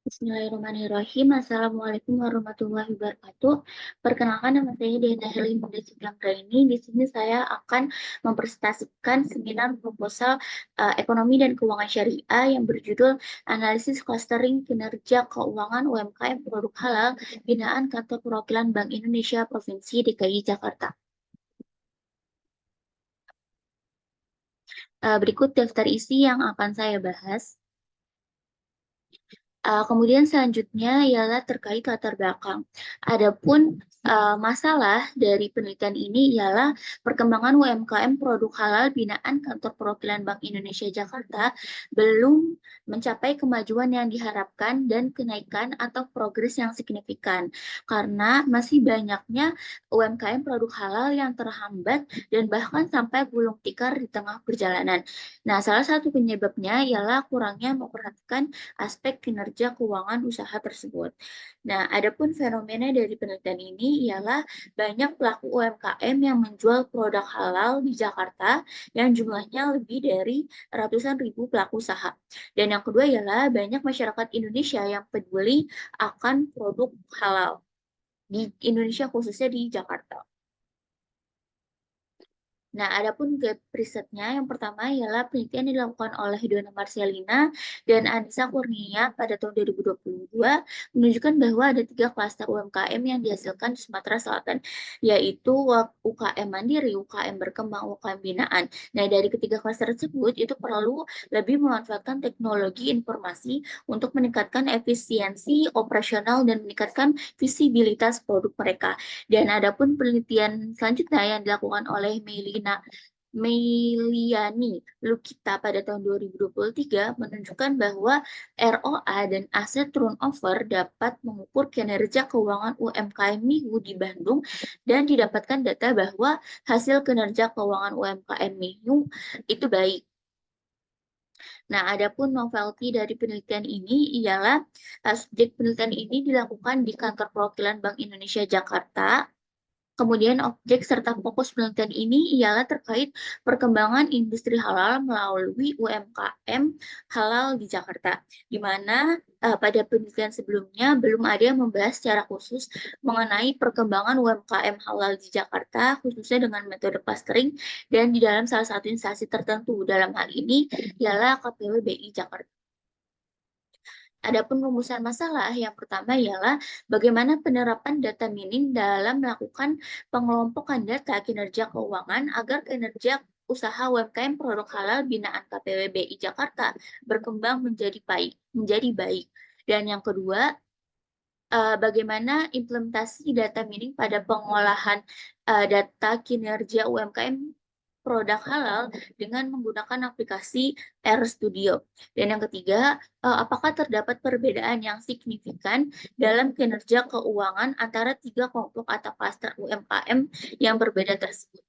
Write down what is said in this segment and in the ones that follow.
Bismillahirrahmanirrahim. Assalamualaikum warahmatullahi wabarakatuh. Perkenalkan, nama saya Dena Helimuda Cipranggraini. Di sini saya akan mempresentasikan seminar proposal ekonomi dan keuangan syariah yang berjudul Analisis Clustering Kinerja Keuangan UMKM Produk Halal Binaan Kantor Perwakilan Bank Indonesia Provinsi DKI Jakarta. Berikut daftar isi yang akan saya bahas. Kemudian selanjutnya ialah terkait latar belakang. Adapun masalah dari penelitian ini ialah perkembangan UMKM produk halal binaan Kantor Perwakilan Bank Indonesia Jakarta belum mencapai kemajuan yang diharapkan dan kenaikan atau progres yang signifikan karena masih banyaknya UMKM produk halal yang terhambat dan bahkan sampai gulung tikar di tengah perjalanan. Nah, salah satu penyebabnya ialah kurangnya memperhatikan aspek kinerja keuangan usaha tersebut. Nah, adapun fenomena dari penelitian ini ialah banyak pelaku UMKM yang menjual produk halal di Jakarta yang jumlahnya lebih dari ratusan ribu pelaku usaha. Dan yang kedua ialah banyak masyarakat Indonesia yang peduli akan produk halal di Indonesia khususnya di Jakarta. Nah, adapun gap risetnya yang pertama ialah penelitian dilakukan oleh Dona Marcelina dan Anissa Kurnia pada tahun 2022 menunjukkan bahwa ada 3 klaster UMKM yang dihasilkan di Sumatera Selatan, yaitu UKM Mandiri, UKM Berkembang, UKM Binaan. Nah, dari ketiga klaster tersebut itu perlu lebih memanfaatkan teknologi informasi untuk meningkatkan efisiensi operasional dan meningkatkan visibilitas produk mereka. Dan adapun penelitian selanjutnya yang dilakukan oleh Meiliani Lukita pada tahun 2023 menunjukkan bahwa ROA dan aset turnover dapat mengukur kinerja keuangan UMKM Mihu di Bandung dan didapatkan data bahwa hasil kinerja keuangan UMKM Mihu itu baik. Nah, adapun novelty dari penelitian ini ialah subjek penelitian ini dilakukan di kantor perwakilan Bank Indonesia Jakarta. Kemudian objek serta fokus penelitian ini ialah terkait perkembangan industri halal melalui UMKM halal di Jakarta, di mana pada penelitian sebelumnya belum ada yang membahas secara khusus mengenai perkembangan UMKM halal di Jakarta, khususnya dengan metode clustering dan di dalam salah satu instansi tertentu. Dalam hal ini ialah KPU BI Jakarta. Adapun rumusan masalah yang pertama ialah bagaimana penerapan data mining dalam melakukan pengelompokan data kinerja keuangan agar kinerja usaha UMKM produk halal binaan KPW BI Jakarta berkembang menjadi baik. Dan yang kedua, bagaimana implementasi data mining pada pengolahan data kinerja UMKM produk halal dengan menggunakan aplikasi RStudio. Dan yang ketiga, apakah terdapat perbedaan yang signifikan dalam kinerja keuangan antara 3 kelompok atau klaster UMKM yang berbeda tersebut?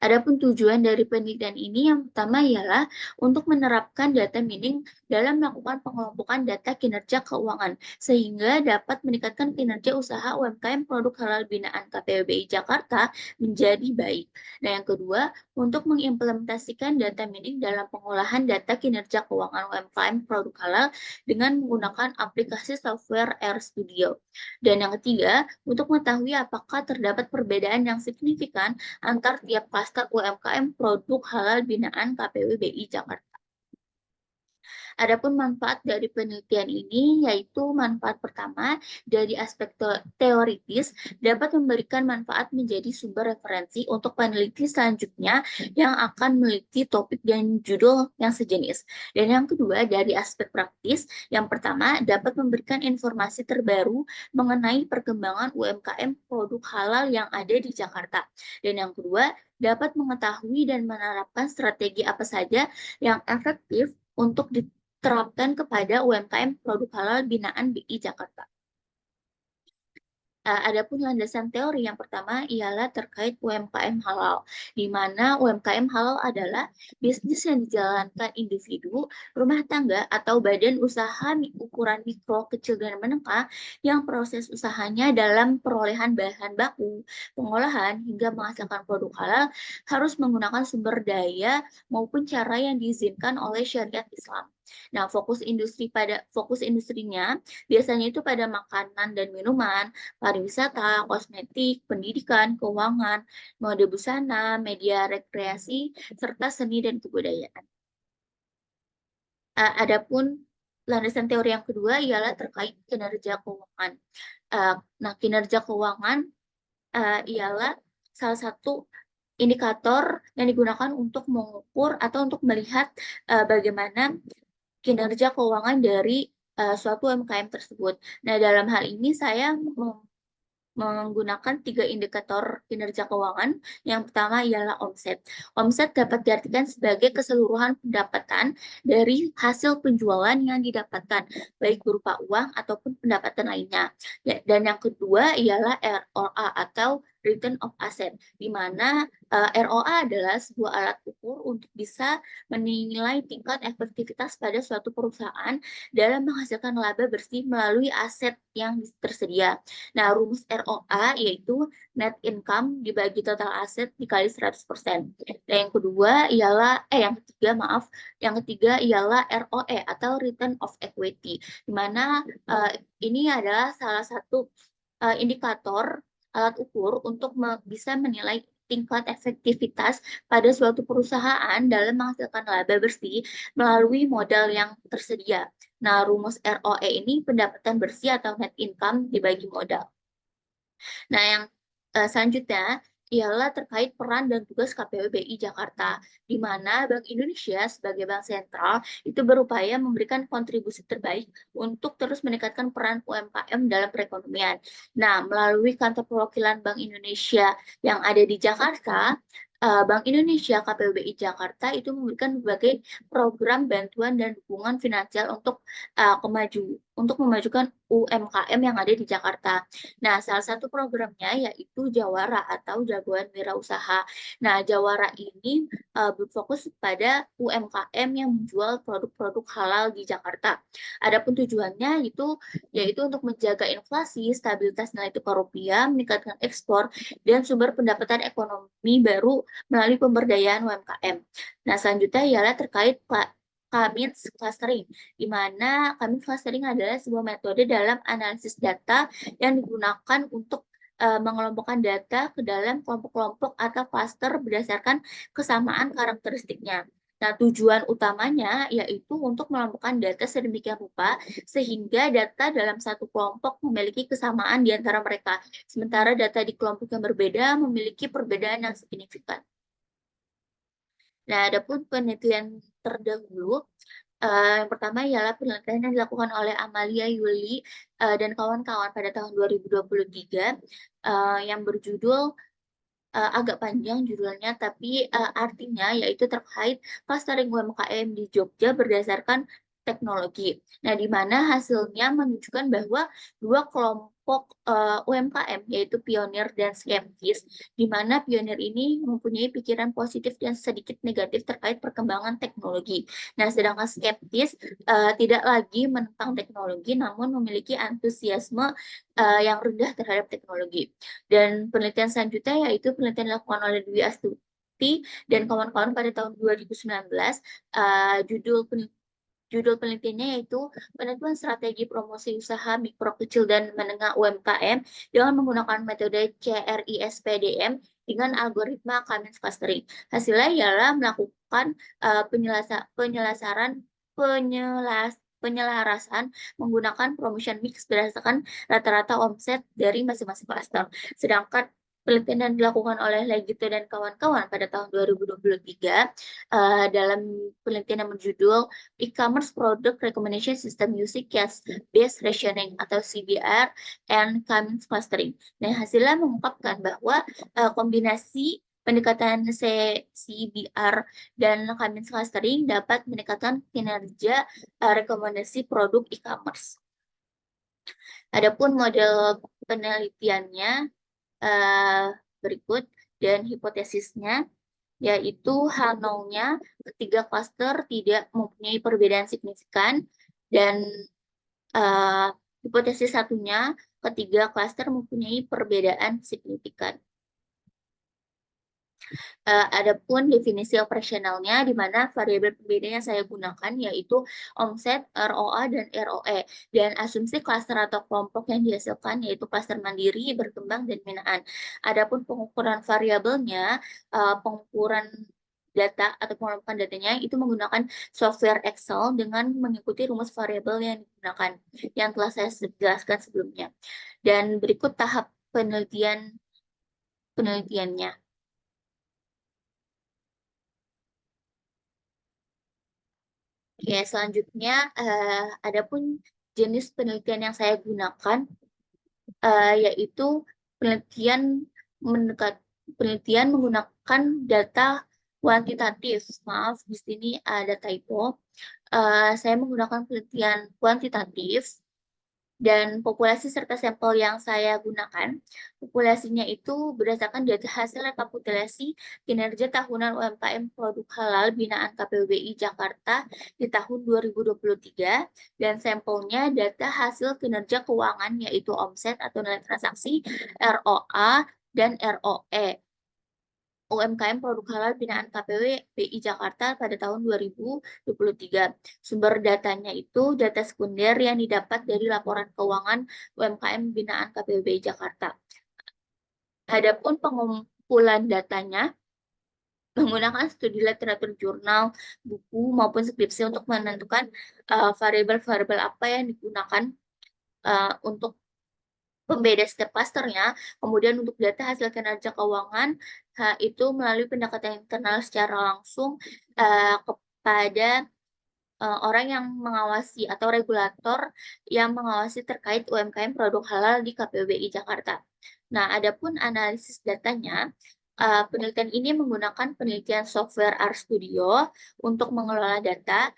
Adapun tujuan dari penelitian ini yang pertama ialah untuk menerapkan data mining dalam melakukan pengelompokan data kinerja keuangan sehingga dapat meningkatkan kinerja usaha UMKM produk halal binaan KPBI Jakarta menjadi baik. Nah, yang kedua, untuk mengimplementasikan data mining dalam pengolahan data kinerja keuangan UMKM produk halal dengan menggunakan aplikasi software RStudio. Dan yang ketiga, untuk mengetahui apakah terdapat perbedaan yang signifikan antar tiap klaster UMKM produk halal binaan KPU BI Jakarta. Adapun manfaat dari penelitian ini yaitu manfaat pertama dari aspek teoritis dapat memberikan manfaat menjadi sumber referensi untuk peneliti selanjutnya yang akan meneliti topik dan judul yang sejenis. Dan yang kedua dari aspek praktis, yang pertama dapat memberikan informasi terbaru mengenai perkembangan UMKM produk halal yang ada di Jakarta. Dan yang kedua dapat mengetahui dan menerapkan strategi apa saja yang efektif untuk diterapkan kepada UMKM produk halal binaan BI Jakarta. Adapun landasan teori yang pertama ialah terkait UMKM halal, di mana UMKM halal adalah bisnis yang dijalankan individu, rumah tangga, atau badan usaha ukuran mikro, kecil, dan menengah yang proses usahanya dalam perolehan bahan baku, pengolahan, hingga menghasilkan produk halal harus menggunakan sumber daya maupun cara yang diizinkan oleh syariat Islam. Nah, fokus industrinya biasanya itu pada makanan dan minuman, pariwisata, kosmetik, pendidikan, keuangan, mode busana, media rekreasi, serta seni dan kebudayaan. Adapun landasan teori yang kedua ialah terkait kinerja keuangan. Nah, kinerja keuangan ialah salah satu indikator yang digunakan untuk mengukur atau untuk melihat bagaimana kinerja keuangan dari suatu UMKM tersebut. Nah, dalam hal ini saya menggunakan 3 indikator kinerja keuangan. Yang pertama ialah omset. Omset dapat diartikan sebagai keseluruhan pendapatan dari hasil penjualan yang didapatkan, baik berupa uang ataupun pendapatan lainnya. Ya, dan yang kedua ialah ROA atau Return of Asset, di mana ROA adalah sebuah alat ukur untuk bisa menilai tingkat efektivitas pada suatu perusahaan dalam menghasilkan laba bersih melalui aset yang tersedia. Nah, rumus ROA yaitu net income dibagi total aset dikali 100%. Dan yang kedua ialah, yang ketiga maaf, yang ketiga ialah ROE atau Return of Equity, di mana ini adalah salah satu indikator alat ukur untuk bisa menilai tingkat efektivitas pada suatu perusahaan dalam menghasilkan laba bersih melalui modal yang tersedia. Nah, rumus ROE ini pendapatan bersih atau net income dibagi modal. Nah, yang selanjutnya ialah terkait peran dan tugas KPU BI Jakarta, di mana Bank Indonesia sebagai bank sentral itu berupaya memberikan kontribusi terbaik untuk terus meningkatkan peran UMKM dalam perekonomian. Nah, melalui kantor perwakilan Bank Indonesia yang ada di Jakarta, Bank Indonesia KPU BI Jakarta itu memberikan berbagai program bantuan dan dukungan finansial untuk memajukan UMKM yang ada di Jakarta. Nah, salah satu programnya yaitu Jawara atau Jagoan Wirausaha. Nah, Jawara ini berfokus pada UMKM yang menjual produk-produk halal di Jakarta. Adapun tujuannya yaitu untuk menjaga inflasi, stabilitas nilai tukar rupiah, meningkatkan ekspor, dan sumber pendapatan ekonomi baru melalui pemberdayaan UMKM. Nah, selanjutnya ialah terkait Cummins clustering, di mana Cummins clustering adalah sebuah metode dalam analisis data yang digunakan untuk mengelompokkan data ke dalam kelompok-kelompok atau cluster berdasarkan kesamaan karakteristiknya. Nah, tujuan utamanya yaitu untuk mengelompokkan data sedemikian rupa sehingga data dalam satu kelompok memiliki kesamaan di antara mereka, sementara data di kelompok yang berbeda memiliki perbedaan yang signifikan. Nah, adapun penelitian terdahulu, yang pertama ialah penelitian yang dilakukan oleh Amalia Yuli dan kawan-kawan pada tahun 2023 yang berjudul agak panjang judulnya, tapi artinya yaitu terkait clustering UMKM di Jogja berdasarkan teknologi. Nah, di mana hasilnya menunjukkan bahwa dua kelompok UMKM yaitu pionir dan skeptis, di mana pionir ini mempunyai pikiran positif dan sedikit negatif terkait perkembangan teknologi. Nah, sedangkan skeptis tidak lagi menentang teknologi, namun memiliki antusiasme yang rendah terhadap teknologi. Dan penelitian selanjutnya yaitu penelitian dilakukan oleh Dwi Astuti dan kawan-kawan pada tahun 2019. Judul penelitiannya yaitu penentuan strategi promosi usaha mikro, kecil, dan menengah UMKM dengan menggunakan metode CRISPDM dengan algoritma Cummins clustering. Hasilnya ialah melakukan penyelarasan menggunakan promotion mix berdasarkan rata-rata omset dari masing-masing cluster. Sedangkan penelitian yang dilakukan oleh Legito dan kawan-kawan pada tahun 2023 dalam penelitian yang berjudul E-commerce Product Recommendation System Using Cash-Based Rationing atau CBR and Cummins Clustering. Nah, hasilnya mengungkapkan bahwa kombinasi pendekatan CBR dan Cummins Clustering dapat meningkatkan kinerja rekomendasi produk e-commerce. Adapun model penelitiannya berikut dan hipotesisnya yaitu Hanau-nya ketiga klaster tidak mempunyai perbedaan signifikan dan hipotesis satunya ketiga klaster mempunyai perbedaan signifikan. Adapun definisi operasionalnya, di mana variabel pembeda yang saya gunakan yaitu omset, ROA, dan ROE. Dan asumsi klaster atau kelompok yang dihasilkan yaitu klaster mandiri, berkembang, dan binaan. Adapun pengukuran variabelnya, pengukuran data atau pengelompokan datanya itu menggunakan software Excel dengan mengikuti rumus variabel yang digunakan, yang telah saya jelaskan sebelumnya. Dan berikut tahap penelitiannya. Oke, selanjutnya adapun jenis penelitian yang saya gunakan yaitu penelitian mendekat penelitian menggunakan data kuantitatif. Maaf, di sini ada typo. Saya menggunakan penelitian kuantitatif dan populasi serta sampel yang saya gunakan, populasinya itu berdasarkan data hasil rekapitulasi kinerja tahunan UMKM produk halal binaan KPUBI Jakarta di tahun 2023 dan sampelnya data hasil kinerja keuangan yaitu omset atau nilai transaksi, ROA, dan ROE. UMKM produk halal binaan KPW BI Jakarta pada tahun 2023. Sumber datanya itu data sekunder yang didapat dari laporan keuangan UMKM binaan KPW BI Jakarta. Adapun pengumpulan datanya menggunakan studi literatur jurnal, buku, maupun skripsi untuk menentukan variabel-variabel apa yang digunakan untuk pembeda setiap klasternya. Kemudian untuk data hasil kinerja keuangan itu melalui pendekatan internal secara langsung kepada orang yang mengawasi atau regulator yang mengawasi terkait UMKM produk halal di KPUBI Jakarta. Nah, adapun analisis datanya, penelitian ini menggunakan penelitian software RStudio untuk mengelola data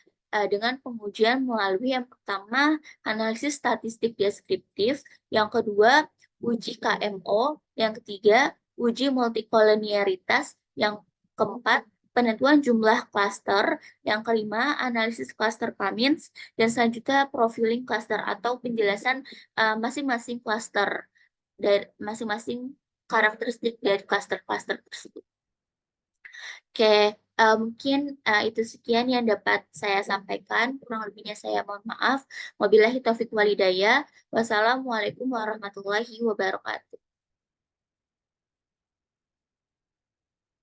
dengan pengujian melalui yang pertama analisis statistik deskriptif, yang kedua uji KMO, yang ketiga uji multikolonialitas, yang keempat penentuan jumlah klaster, yang kelima analisis klaster Cummins, dan selanjutnya profiling klaster atau penjelasan masing-masing klaster dari masing-masing karakteristik dari klaster-klaster tersebut. Oke, mungkin itu sekian yang dapat saya sampaikan. Kurang lebihnya saya mohon maaf. Wabillahi taufiq walhidayah. Wassalamualaikum warahmatullahi wabarakatuh.